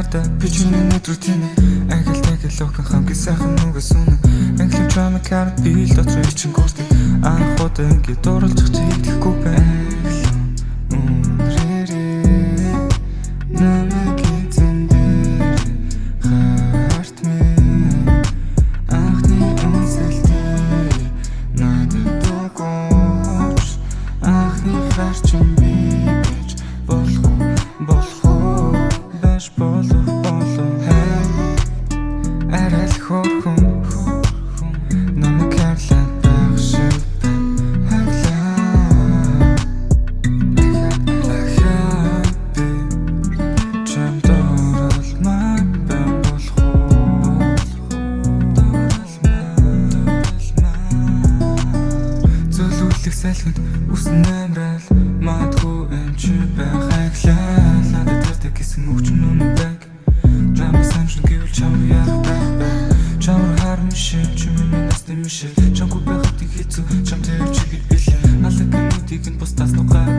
харда бичний нэтрутин англ тагилохын хамгийн сайхан нүгээс үнэн англи драма карт бил дотор ичин гуртыг анхудаа ингэ дурлах чи итгэхгүй байна Сэлхэнд үсэн амрал матгүй энэ чи байхаглаа надад тэрдэг гэсэн өгчн үнэн баг драма саншин гэвэл чам ярах байх чам харм шин чимэн насны мишэл чамгүй байхад хэцүү чам тэр чигэд бил алаг нүдийг нь бусдаас нугаад